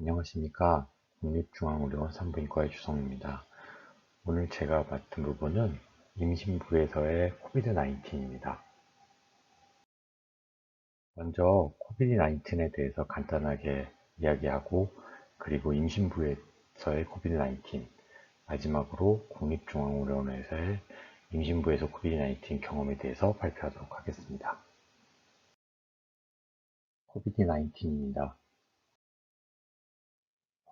안녕하십니까. 국립중앙의료원 산부인과의 주성입니다. 오늘 제가 맡은 부분은 임신부에서의 코비드-19입니다. 먼저 코비드-19에 대해서 간단하게 이야기하고, 그리고 임신부에서의 코비드-19, 마지막으로 국립중앙의료원에서의 임신부에서 코비드-19 경험에 대해서 발표하도록 하겠습니다. 코비드-19입니다.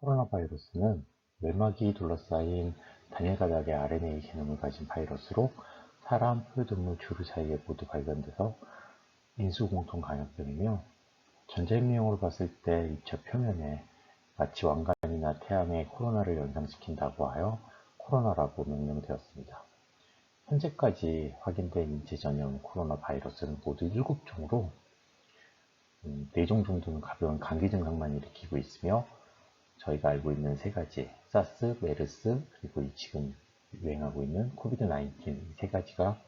코로나 바이러스는 뇌막이 둘러싸인 단일 가닥의 RNA 개념을 가진 바이러스로 사람, 포유동물, 조류 사이에 모두 발견돼서 인수공통 감염병이며, 전자임용으로 봤을 때 입체 표면에 마치 왕관이나 태양의 코로나를 연상시킨다고 하여 코로나라고 명명되었습니다. 현재까지 확인된 인체 전염 코로나 바이러스는 모두 7종으로 4종 정도는 가벼운 감기 증상만 일으키고 있으며, 저희가 알고 있는 세 가지, 사스, 메르스, 그리고 지금 유행하고 있는 코비드-19, 이 세 가지가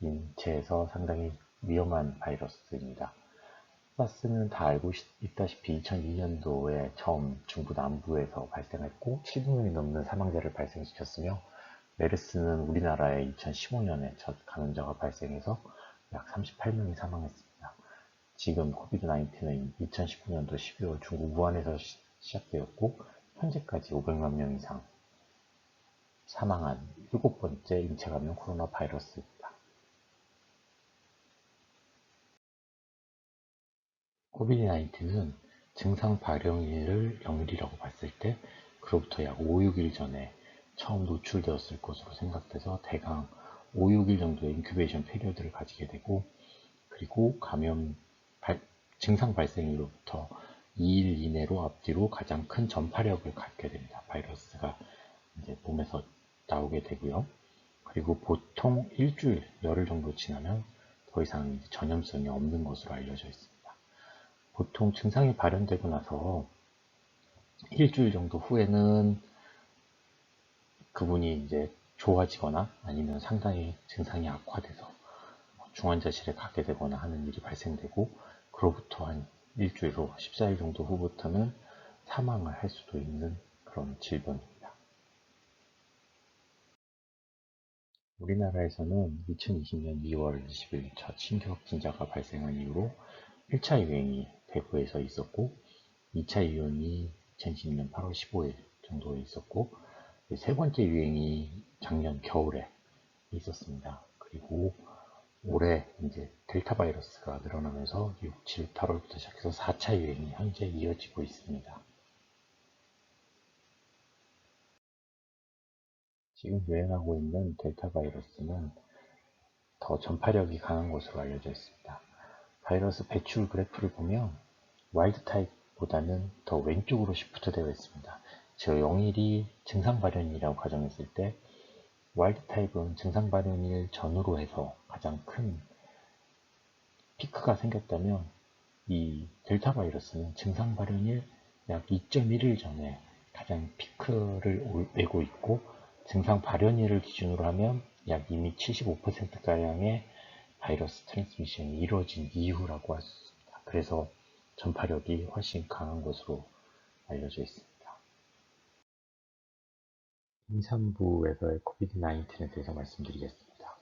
인체에서 상당히 위험한 바이러스입니다. 사스는 다 알고 있다시피 2002년도에 처음 중부 남부에서 발생했고 700명이 넘는 사망자를 발생시켰으며, 메르스는 우리나라에 2015년에 첫 감염자가 발생해서 약 38명이 사망했습니다. 지금 코비드-19는 2019년도 12월 중국 우한에서 시작되었고, 현재까지 500만 명 이상 사망한 7번째 인체 감염 코로나 바이러스입니다. 코비드-19는 증상 발병일을 0일이라고 봤을 때 그로부터 약 5, 6일 전에 처음 노출되었을 것으로 생각돼서 대강 5, 6일 정도의 인큐베이션 피리어드를 가지게 되고, 그리고 증상 발생일로부터 2일 이내로 앞뒤로 가장 큰 전파력을 갖게 됩니다. 바이러스가 이제 몸에서 나오게 되고요. 그리고 보통 일주일, 열흘 정도 지나면 더 이상 전염성이 없는 것으로 알려져 있습니다. 보통 증상이 발현되고 나서 일주일 정도 후에는 그분이 이제 좋아지거나 아니면 상당히 증상이 악화돼서 중환자실에 가게 되거나 하는 일이 발생되고, 그로부터 한 일주일 후, 14일 정도 후부터는 사망을 할 수도 있는 그런 질병입니다. 우리나라에서는 2020년 2월 20일 첫 신규 확진자가 발생한 이후로 1차 유행이 대구에서 있었고, 2차 유행이 2020년 8월 15일 정도에 있었고, 세 번째 유행이 작년 겨울에 있었습니다. 그리고 올해 이제 델타 바이러스가 늘어나면서 6, 7, 8월부터 시작해서 4차 유행이 현재 이어지고 있습니다. 지금 유행하고 있는 델타 바이러스는 더 전파력이 강한 것으로 알려져 있습니다. 바이러스 배출 그래프를 보면 와일드 타입보다는 더 왼쪽으로 시프트 되어 있습니다. 즉 0일이 증상 발현이라고 가정했을 때, 와일드 타입은 증상 발현일 전후로 해서 가장 큰 피크가 생겼다면, 이 델타 바이러스는 증상 발현일 약 2.1일 전에 가장 피크를 내고 있고, 증상 발현일을 기준으로 하면 약 이미 75%가량의 바이러스 트랜스미션이 이루어진 이후라고 할 수 있습니다. 그래서 전파력이 훨씬 강한 것으로 알려져 있습니다. 임산부에서의 코비드-19에 대해서 말씀드리겠습니다.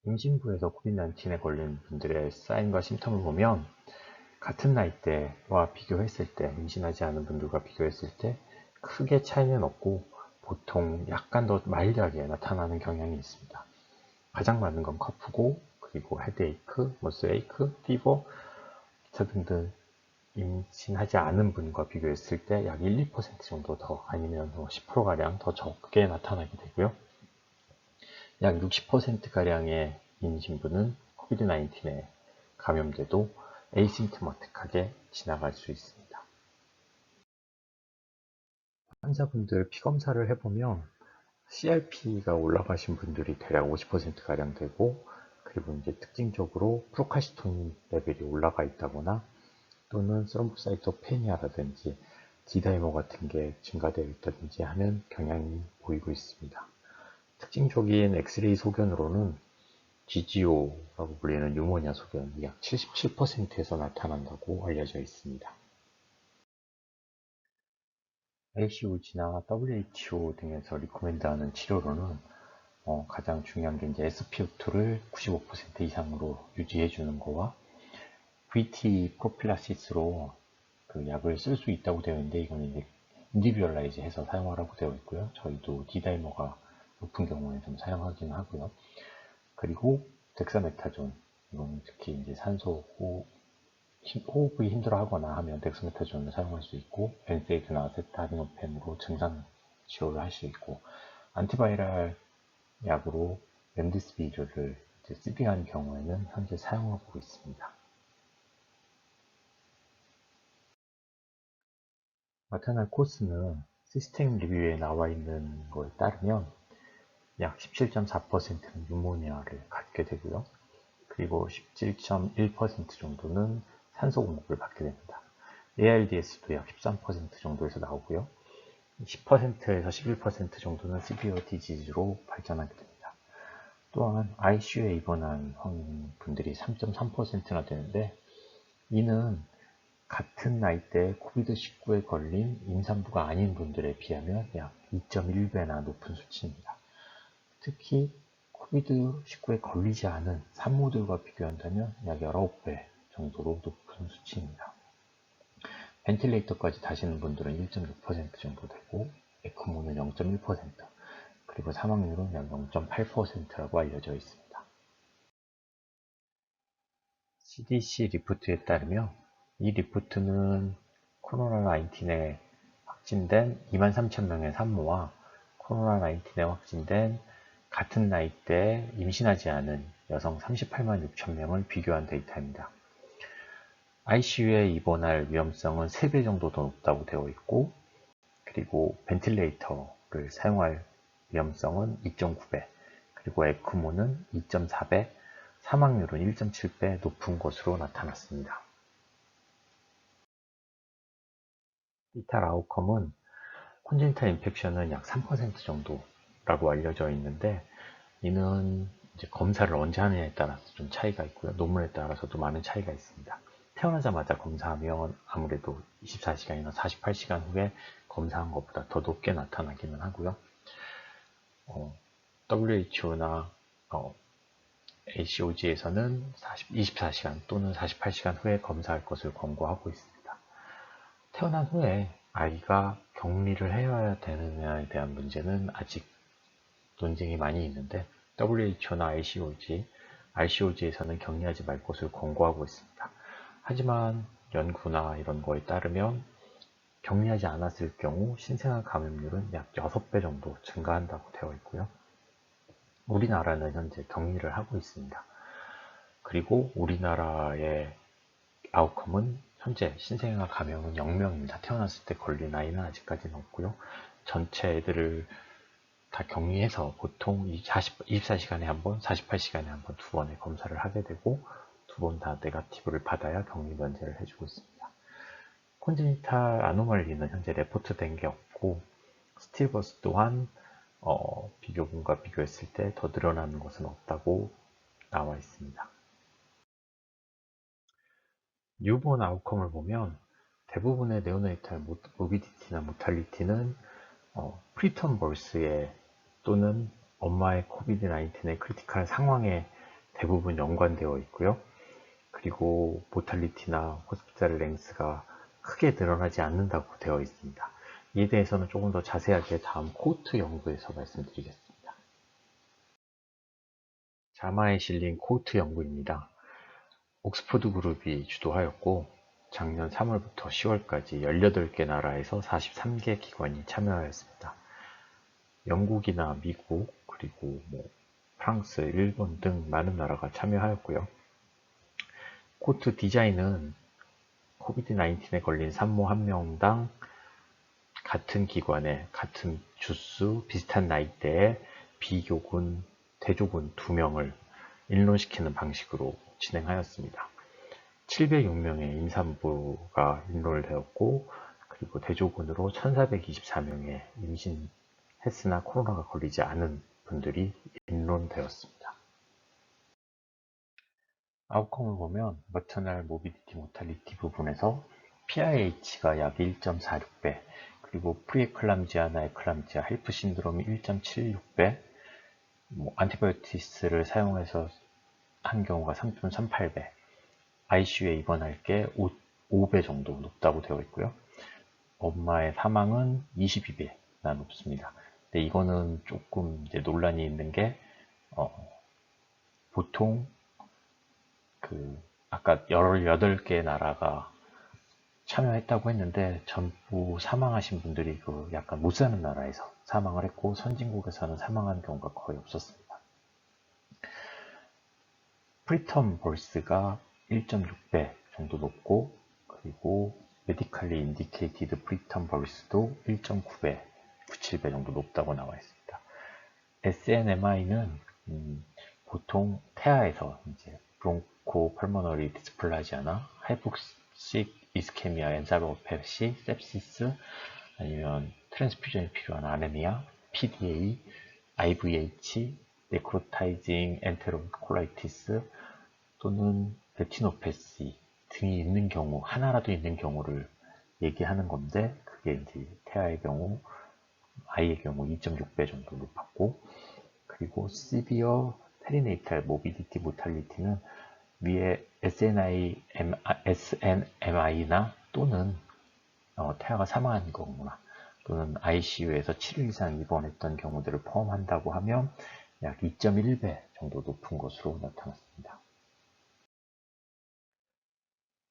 임신부에서 코비드-19에 걸린 분들의 사인과 심텀을 보면, 같은 나이대와 비교했을 때, 임신하지 않은 분들과 비교했을 때 크게 차이는 없고, 보통 약간 더 마일드하게 나타나는 경향이 있습니다. 가장 많은 건 커프고, 그리고 헤드에이크, 머슬에이크, 피버, 기타 등등 임신하지 않은 분과 비교했을 때 약 1, 2% 정도 더, 아니면 10%가량 더 적게 나타나게 되고요. 약 60%가량의 임신부는 코비드-19에 감염돼도 에이심트머틱하게 지나갈 수 있습니다. 환자분들 피검사를 해보면 CRP가 올라가신 분들이 대략 50%가량 되고, 그리고 이제 특징적으로 프로카시토닌 레벨이 올라가 있다거나, 또는 스롬보사이토페니아라든지 디다이머 같은 게 증가되어 있다든지 하는 경향이 보이고 있습니다. 특징적인 엑스레이 소견으로는 GGO라고 불리는 유모니아 소견이 약 77%에서 나타난다고 알려져 있습니다. ACOG나 WHO 등에서 리코멘드하는 치료로는 가장 중요한 게 이제 SpO2를 95% 이상으로 유지해 주는 거와 VT 프로필라시스로 그 약을 쓸 수 있다고 되어 있는데 이거는 이제 인디비얼라이즈 해서 사용하라고 되어 있고요. 저희도 D다이머가 높은 경우에 좀 사용하기는 하고요. 그리고 덱사메타존, 이거는 특히 이제 산소 호흡이 힘들어하거나 하면 덱사메타존을 사용할 수 있고, 엔세이드나 아세타미노펜으로 증상 치료를 할 수 있고, 안티바이럴 약으로 렘디스비르를 쓰비한 경우에는 현재 사용하고 있습니다. 나타날 코스는 시스템 리뷰에 나와 있는 것에 따르면 약 17.4%는 뉴모니아를 갖게 되고요. 그리고 17.1% 정도는 산소 공급을 받게 됩니다. ARDS도 약 13% 정도에서 나오고요. 10%에서 11% 정도는 시비어 디지즈로 발전하게 됩니다. 또한 ICU에 입원한 분들이 3.3%나 되는데 이는 같은 나이대에 코비드-19에 걸린 임산부가 아닌 분들에 비하면 약 2.1배나 높은 수치입니다. 특히 코비드-19에 걸리지 않은 산모들과 비교한다면 약 19배 정도로 높은 수치입니다. 벤틸레이터까지 다시는 분들은 1.6% 정도 되고 에크모는 0.1%, 그리고 사망률은 약 0.8%라고 알려져 있습니다. CDC 리포트에 따르면 이 리포트는 코로나19에 확진된 23,000명의 산모와 코로나19에 확진된 같은 나이대에 임신하지 않은 여성 38만 6천 명을 비교한 데이터입니다. ICU에 입원할 위험성은 3배 정도 더 높다고 되어 있고, 그리고 벤틸레이터를 사용할 위험성은 2.9배, 그리고 에크모는 2.4배, 사망률은 1.7배 높은 것으로 나타났습니다. 이탈 아웃컴은 콘제니탈 인펙션은 약 3% 정도라고 알려져 있는데 이는 이제 검사를 언제 하느냐에 따라서 좀 차이가 있고요. 논문에 따라서도 많은 차이가 있습니다. 태어나자마자 검사하면 아무래도 24시간이나 48시간 후에 검사한 것보다 더 높게 나타나기는 하고요. WHO나 ACOG에서는 24시간 또는 48시간 후에 검사할 것을 권고하고 있습니다. 태어난 후에 아이가 격리를 해야 되느냐에 대한 문제는 아직 논쟁이 많이 있는데 WHO나 ICOG에서는 격리하지 말 것을 권고하고 있습니다. 하지만 연구나 이런 거에 따르면 격리하지 않았을 경우 신생아 감염률은 약 6배 정도 증가한다고 되어 있고요. 우리나라는 현재 격리를 하고 있습니다. 그리고 우리나라의 아웃컴은 현재 신생아 감염은 0명입니다. 태어났을 때 걸린 아이는 아직까지는 없고요. 전체 애들을 다 격리해서 보통 24시간에 한 번, 48시간에 한 번, 두 번의 검사를 하게 되고 두 번 다 네거티브를 받아야 격리 면제를 해주고 있습니다. 콘제니탈 아노말리는 현재 레포트된 게 없고 스틸버스 또한 비교군과 비교했을 때 더 늘어나는 것은 없다고 나와 있습니다. 뉴본 아웃컴을 보면 대부분의 네오네이탈 모비디티나 모탈리티는 프리텀 벌스에 또는 엄마의 코비드-19의 크리티컬 상황에 대부분 연관되어 있고요. 그리고 모탈리티나 호스피탈 랭스가 크게 늘어나지 않는다고 되어 있습니다. 이에 대해서는 조금 더 자세하게 다음 코호트 연구에서 말씀드리겠습니다. 자마에 실린 코호트 연구입니다. 옥스퍼드 그룹이 주도하였고 작년 3월부터 10월까지 18개 나라에서 43개 기관이 참여하였습니다. 영국이나 미국, 그리고 프랑스, 일본 등 많은 나라가 참여하였고요. 코트 디자인은 코비드-19에 걸린 산모 1명당 같은 기관에 같은 주수, 비슷한 나이대에 비교군, 대조군 2명을 인론시키는 방식으로 진행하였습니다. 706명의 임산부가 인롤되었고, 그리고 대조군으로 1424명의 임신했으나 코로나가 걸리지 않은 분들이 인론되었습니다. 아웃컴을 보면 머터널 모비디티 모탈리티 부분에서 PIH가 약 1.46배, 그리고 프리에클람지아나 에클람지아 헬프 신드롬이 1.76배, 안티바이오티스를 사용해서 한 경우가 3.38배, ICU에 입원할 게 5배 정도 높다고 되어 있고요. 엄마의 사망은 22배나 높습니다. 근데 이거는 조금 이제 논란이 있는 게 보통 아까 18개 나라가 참여했다고 했는데 전부 사망하신 분들이 약간 못 사는 나라에서 사망을 했고 선진국에서는 사망한 경우가 거의 없었습니다. 프리텀 벌스가 1.6배 정도 높고, 그리고 메디컬리 인디케이티드 프리텀 벌스도 1.9배, 97배 정도 높다고 나와 있습니다. SNMI는 보통 태아에서 이제 브론코 펄모너리 디스플라지아나 하이폭식 이스케미아 엔사로페시 셉시스 아니면 트랜스퓨전이 필요한 아네미아, PDA, IVH, 네크로타이징 엔테로콜라이티스 또는 레티노패시 등이 있는 경우, 하나라도 있는 경우를 얘기하는 건데, 그게 이제 태아의 경우, 아이의 경우 2.6배 정도 높았고, 그리고 시비어 페리네이탈 모비디티 모탈리티는 위에 SNMI나 또는 태아가 사망한 경우나 또는 ICU에서 7일 이상 입원했던 경우들을 포함한다고 하면 약 2.1배 정도 높은 것으로 나타났습니다.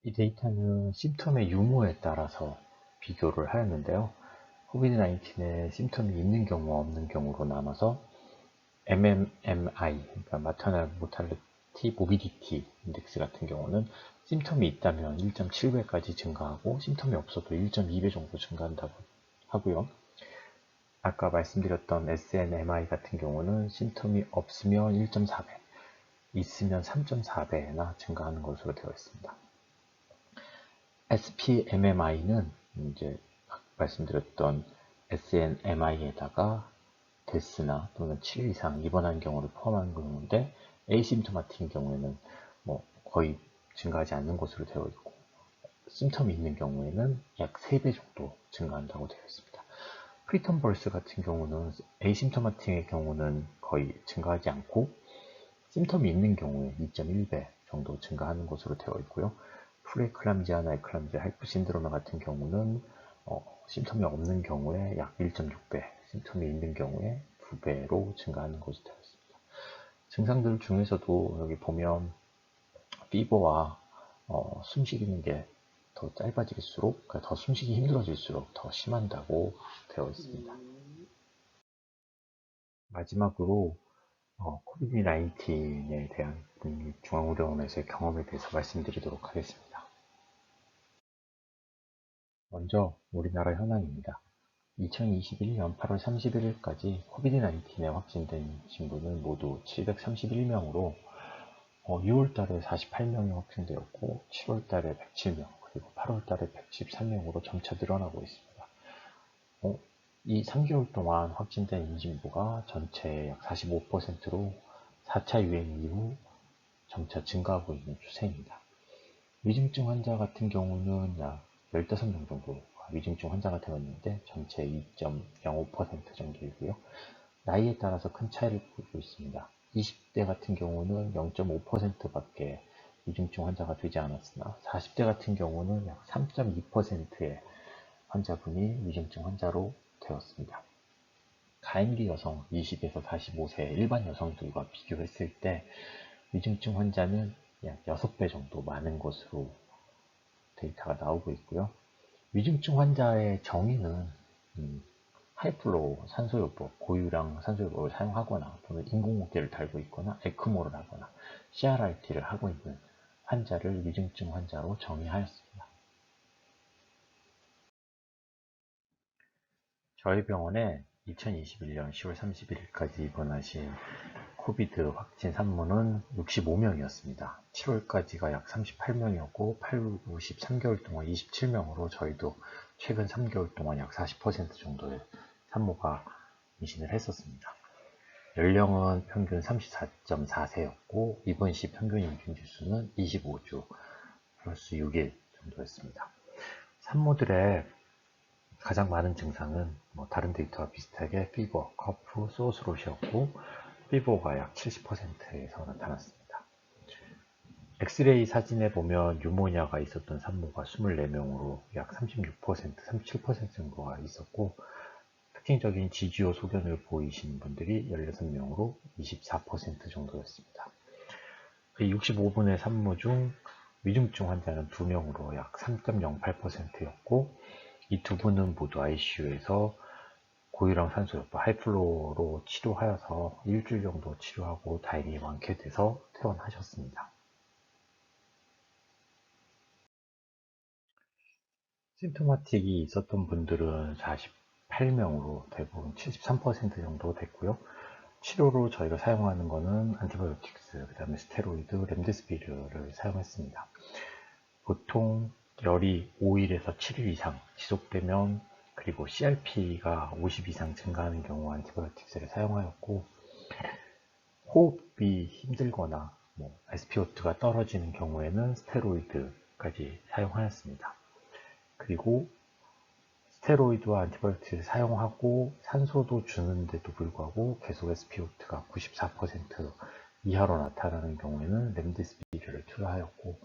이 데이터는 심텀의 유무에 따라서 비교를 하였는데요. 코비드-19에 심텀이 있는 경우와 없는 경우로 나눠서 MMMI, 그러니까 Maternal Mortality Morbidity Index 같은 경우는 심텀이 있다면 1.7배까지 증가하고 심텀이 없어도 1.2배 정도 증가한다고 하고요. 아까 말씀드렸던 SNMI 같은 경우는 심텀이 없으면 1.4배, 있으면 3.4배나 증가하는 것으로 되어 있습니다. SPMMI는 이제 말씀드렸던 SNMI에다가 데스나 또는 7일 이상 입원한 경우를 포함한 경우인데, 에이심토마틱인 경우에는 거의 증가하지 않는 것으로 되어 있고, 심텀이 있는 경우에는 약 3배 정도 증가한다고 되어 있습니다. 프리텀 벌스 같은 경우는 에이심토마틱의 경우는 거의 증가하지 않고, 심텀이 있는 경우에 2.1배 정도 증가하는 것으로 되어 있고요. 프리클람지아나 에클람지아 하이프 신드로메 같은 경우는 심텀이 없는 경우에 약 1.6배, 심텀이 있는 경우에 2배로 증가하는 것으로 되어 있습니다. 증상들 중에서도 여기 보면 피버와 숨쉬기는 게 더 짧아질수록, 그러니까 더 숨쉬기 힘들어질수록 더 심한다고 되어 있습니다. 마지막으로 코비드-19에 대한 국립중앙의료원에서의 경험에 대해서 말씀드리도록 하겠습니다. 먼저 우리나라 현황입니다. 2021년 8월 31일까지 코비드-19에 확진된 신분은 모두 731명으로 6월달에 48명이 확진되었고 7월달에 107명, 그리고 8월달에 113명으로 점차 늘어나고 있습니다. 이 3개월 동안 확진된 임신부가 전체의 약 45%로 4차 유행 이후 점차 증가하고 있는 추세입니다. 위중증 환자 같은 경우는 약 15명 정도 위중증 환자가 되었는데 전체 2.05% 정도이고요. 나이에 따라서 큰 차이를 보이고 있습니다. 20대 같은 경우는 0.5%밖에 위중증 환자가 되지 않았으나 40대 같은 경우는 약 3.2%의 환자분이 위중증 환자로 되었습니다. 가임기 여성 20에서 45세 일반 여성들과 비교했을 때 위중증 환자는 약 6배 정도 많은 것으로 데이터가 나오고 있고요. 위중증 환자의 정의는 하이플로우 산소요법, 고유량 산소요법을 사용하거나 또는 인공호흡기를 달고 있거나 에크모를 하거나 CRRT를 하고 있는 환자를 위중증 환자로 정의하였습니다. 저희 병원에 2021년 10월 31일까지 입원하신 코비드 확진 산모는 65명이었습니다. 7월까지가 약 38명이었고 8, 53개월 동안 27명으로 저희도 최근 3개월 동안 약 40% 정도의 산모가 임신을 했었습니다. 연령은 평균 34.4세였고 입원 시 평균 인중 주수는 25주 플러스 6일 정도였습니다. 산모들의 가장 많은 증상은 다른 데이터와 비슷하게 피버, 커프, 소스롯이었고 피버가 약 70%에서 나타났습니다. 엑스레이 사진에 보면 뉴모니아가 있었던 산모가 24명으로 약 36%, 37% 정도가 있었고 특징적인 지지오 소견을 보이신 분들이 16명으로 24% 정도였습니다. 65분의 산모 중 위중증 환자는 2명으로 약 3.08%였고 이 두 분은 모두 ICU에서 고유량 산소요법 하이플로로 치료하여서 일주일 정도 치료하고 다행히 완쾌돼서 퇴원하셨습니다. 심토마틱이 있었던 분들은 48명으로 대부분 73% 정도 됐고요. 치료로 저희가 사용하는 거는 안티바이오틱스, 그 다음에 스테로이드, 렘데스비르를 사용했습니다. 보통 열이 5일에서 7일 이상 지속되면 그리고 CRP가 50 이상 증가하는 경우 안티바이오틱스를 사용하였고 호흡이 힘들거나 SpO2가 떨어지는 경우에는 스테로이드까지 사용하였습니다. 그리고 스테로이드와 안티바이오틱을 사용하고 산소도 주는데도 불구하고 계속 SpO2가 94% 이하로 나타나는 경우에는 렘데시비르를 투여하였고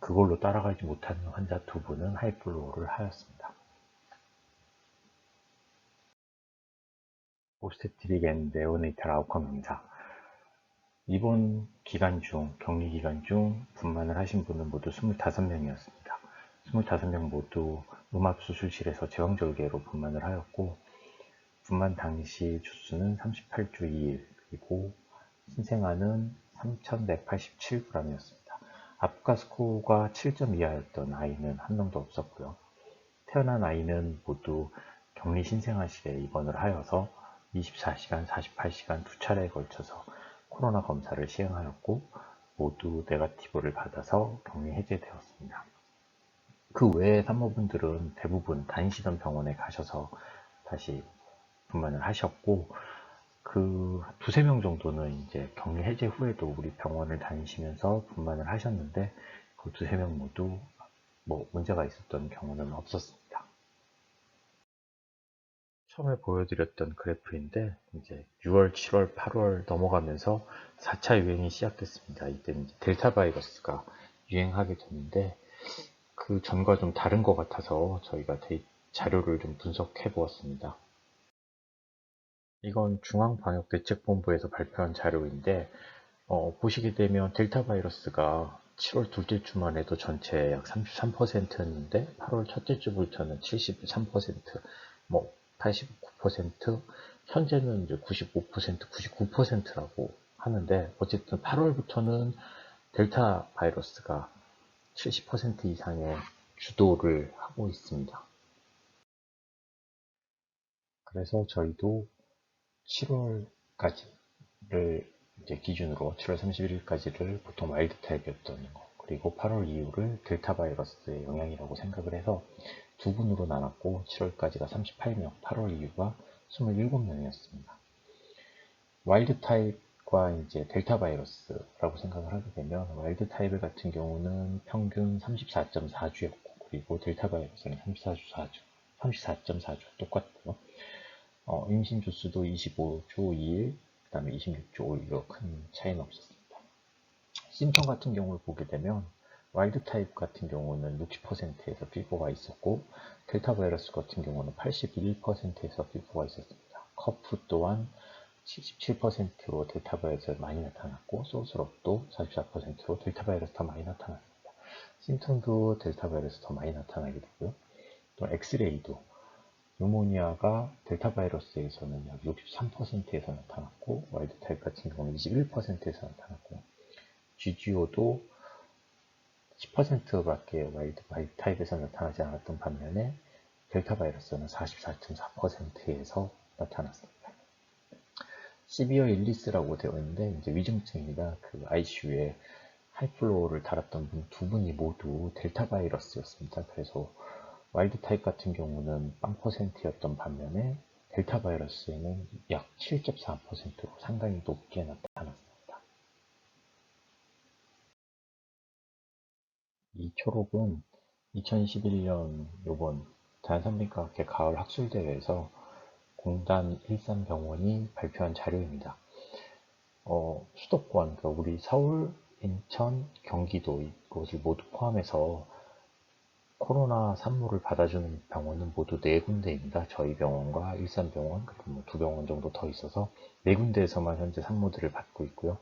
그걸로 따라가지 못하는 환자 두 분은 하이플로우를 하였습니다. 오브스테트릭 앤 네오네이탈 아웃컴 검사. 입원 기간 중, 격리 기간 중 분만을 하신 분은 모두 25명이었습니다. 25명 모두 음압수술실에서 제왕절개로 분만을 하였고 분만 당시 주수는 38주 2일 그리고 신생아는 3187g이었습니다. 압가 스코어가 7점 이하였던 아이는 한 명도 없었고요. 태어난 아이는 모두 격리 신생아실에 입원을 하여서 24시간, 48시간 두 차례에 걸쳐서 코로나 검사를 시행하였고 모두 네거티브를 받아서 격리 해제되었습니다. 그 외의 산모분들은 대부분 다니시던 병원에 가셔서 다시 분만을 하셨고 그 두세 명 정도는 이제 격리 해제 후에도 우리 병원을 다니시면서 분만을 하셨는데 그 두세 명 모두 문제가 있었던 경우는 없었습니다. 처음에 보여드렸던 그래프인데 이제 6월, 7월, 8월 넘어가면서 4차 유행이 시작됐습니다. 이때는 이제 델타 바이러스가 유행하게 됐는데 그 전과 좀 다른 것 같아서 저희가 자료를 좀 분석해 보았습니다. 이건 중앙방역대책본부에서 발표한 자료인데 보시게 되면 델타 바이러스가 7월 둘째 주만 해도 전체 약 33%였는데 8월 첫째 주부터는 73%, 89%, 현재는 이제 95%, 99%라고 하는데 어쨌든 8월부터는 델타 바이러스가 70% 이상의 주도를 하고 있습니다. 그래서 저희도 7월까지를 이제 기준으로 7월 31일까지를 보통 와일드 타입이었던 거 그리고 8월 이후를 델타 바이러스의 영향이라고 생각을 해서 두 분으로 나눴고 7월까지가 38명, 8월 이후가 27명이었습니다. 와일드 타입과 이제 델타 바이러스라고 생각을 하게 되면 와일드 타입 같은 경우는 평균 34.4주였고 그리고 델타 바이러스는 34.4주 똑같고요. 임신 주수도 25주 2일, 그 다음에 26주 5일로 큰 차이는 없었습니다. 심턴 같은 경우를 보게 되면 와일드 타입 같은 경우는 60%에서 피부가 있었고 델타 바이러스 같은 경우는 81%에서 피부가 있었습니다. 커프 또한 77%로 델타 바이러스가 많이 나타났고 소스롭도 44%로 델타 바이러스 더 많이 나타났습니다. 심턴도 델타 바이러스 더 많이 나타나게 되고요. 또 엑스레이도 뉴모니아가 델타 바이러스에서는 약 63%에서 나타났고 와일드 타입 같은 경우는 21%에서 나타났고 GGO도 10%밖에 와일드 타입에서 나타나지 않았던 반면에 델타 바이러스는 44.4%에서 나타났습니다. 시비어 일리스라고 되어 있는데 이제 위중증입니다. 그 ICU에 하이플로우를 달았던 분 두 분이 모두 델타 바이러스였습니다. 그래서 와일드 타입 같은 경우는 0%였던 반면에 델타 바이러스에는 약 7.4%로 상당히 높게 나타났습니다. 이 초록은 2021년 요번 대한산부인과학회 가을 학술대회에서 공단 일산병원이 발표한 자료입니다. 수도권, 그러니까 우리 서울, 인천, 경기도 이곳을 모두 포함해서 코로나 산모를 받아주는 병원은 모두 4군데입니다. 저희 병원과 일산병원, 그리고 뭐 2병원 정도 더 있어서 4군데에서만 현재 산모들을 받고 있고요.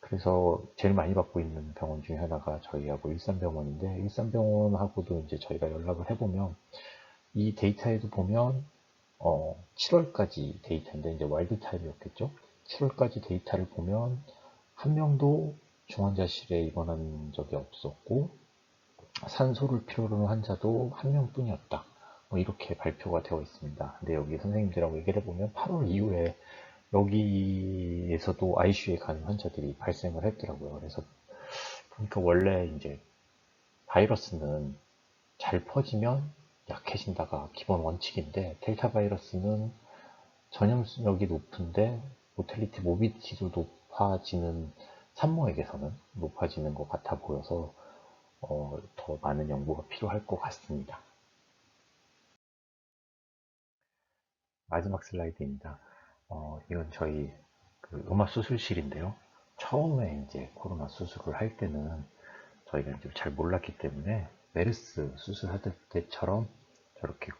그래서 제일 많이 받고 있는 병원 중에 하나가 저희하고 일산병원인데, 일산병원하고도 이제 저희가 연락을 해보면 이 데이터에도 보면 7월까지 데이터인데 이제 와일드 타임이었겠죠. 7월까지 데이터를 보면 한 명도 중환자실에 입원한 적이 없었고 산소를 필요로 한 환자도 한 명뿐이었다. 뭐 이렇게 발표가 되어 있습니다. 근데 여기 선생님들하고 얘기를 해보면 8월 이후에 여기에서도 ICU에 가는 환자들이 발생을 했더라고요. 그래서 보니까 원래 이제 바이러스는 잘 퍼지면 약해진다가 기본 원칙인데 델타 바이러스는 전염력이 높은데 모텔리티, 모비디티도 높아지는 산모에게서는 높아지는 것 같아 보여서 더 많은 연구가 필요할 것 같습니다. 마지막 슬라이드입니다. 이건 저희 그 음압 수술실인데요. 처음에 이제 코로나 수술을 할 때는 저희가 이제 잘 몰랐기 때문에 메르스 수술할 때처럼 저렇게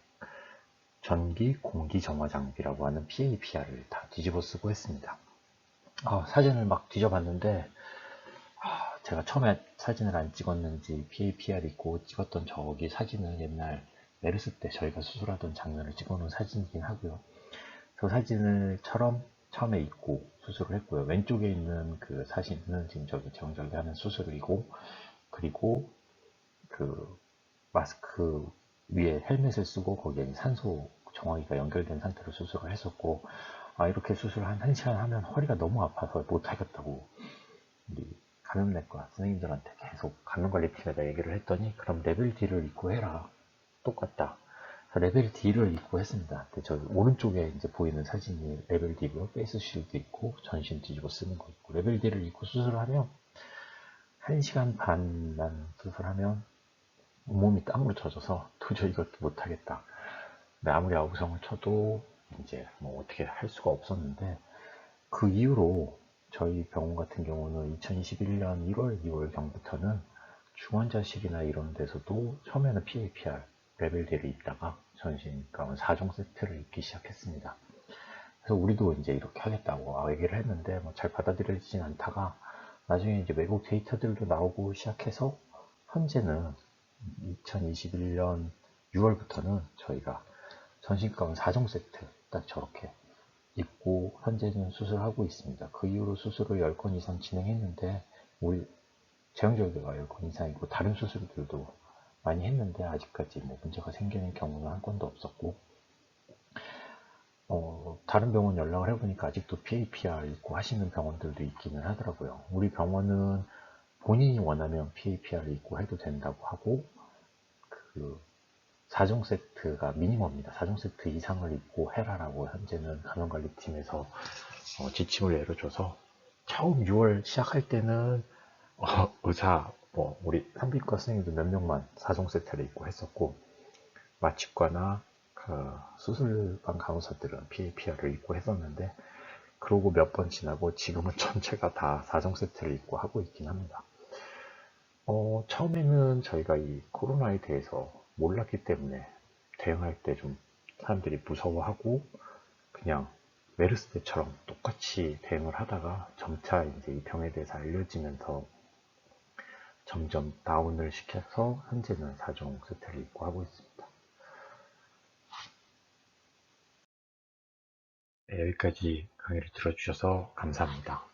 전기 공기 정화 장비라고 하는 PAPR을 다 뒤집어 쓰고 했습니다. 사진을 막 뒤져봤는데 제가 처음에 사진을 안 찍었는지 PAPR 있고 찍었던 저기 사진은 옛날 메르스 때 저희가 수술하던 장면을 찍어놓은 사진이긴 하고요. 그 사진을처럼 처음에 입고 수술을 했고요. 왼쪽에 있는 그 사진은 지금 저기 정절기 하는 수술이고, 그리고 그 마스크 위에 헬멧을 쓰고 거기에 산소 정화기가 연결된 상태로 수술을 했었고, 이렇게 수술을 한 1시간 하면 허리가 너무 아파서 못 하겠다고 우리 감염내과 선생님들한테 계속 감염관리팀에다 얘기를 했더니 그럼 레벨 D를 입고 해라. 똑같다. 레벨 D를 입고 했습니다. 근데 저 오른쪽에 이제 보이는 사진이 레벨 D고요. 페이스 쉴드 있고 전신 뒤집어 쓰는 거 있고 레벨 D를 입고 수술을 하면 1시간 반만 수술하면 온몸이 땀으로 젖어서 도저히 이것도 못하겠다. 근데 아무리 아우성을 쳐도 이제 뭐 어떻게 할 수가 없었는데 그 이후로 저희 병원 같은 경우는 2021년 1월, 2월 경부터는 중환자실이나 이런 데서도 처음에는 PAPR 레벨 D를 입다가 전신 가운 4종 세트를 입기 시작했습니다. 그래서 우리도 이제 이렇게 하겠다고 얘기를 했는데 잘 받아들여지진 않다가 나중에 이제 외국 데이터들도 나오고 시작해서 현재는 2021년 6월부터는 저희가 전신 가운 4종 세트 딱 저렇게 입고 현재는 수술하고 있습니다. 그 이후로 수술을 10건 이상 진행했는데 우리 제왕절개가 10건 이상이고 다른 수술들도 많이 했는데 아직까지 뭐 문제가 생기는 경우는 한 건도 없었고 다른 병원 연락을 해보니까 아직도 PAPR 입고 하시는 병원들도 있기는 하더라고요. 우리 병원은 본인이 원하면 PAPR 입고 해도 된다고 하고 그 4종 세트가 미니멈입니다. 4종 세트 이상을 입고 해라라고 현재는 감염관리팀에서 지침을 내려줘서 처음 6월 시작할 때는 의사, 우리 산부인과 선생님도 몇 명만 4종 세트를 입고 했었고 마취과나 그 수술방 간호사들은 PAPR을 입고 했었는데 그러고 몇 번 지나고 지금은 전체가 다 4종 세트를 입고 하고 있긴 합니다. 처음에는 저희가 이 코로나에 대해서 몰랐기 때문에 대응할 때 좀 사람들이 무서워하고 그냥 메르스 때처럼 똑같이 대응을 하다가 점차 이제 이 병에 대해서 알려지면서 점점 다운을 시켜서 현재는 4종 세트를 입고 하고 있습니다. 네, 여기까지 강의를 들어주셔서 감사합니다.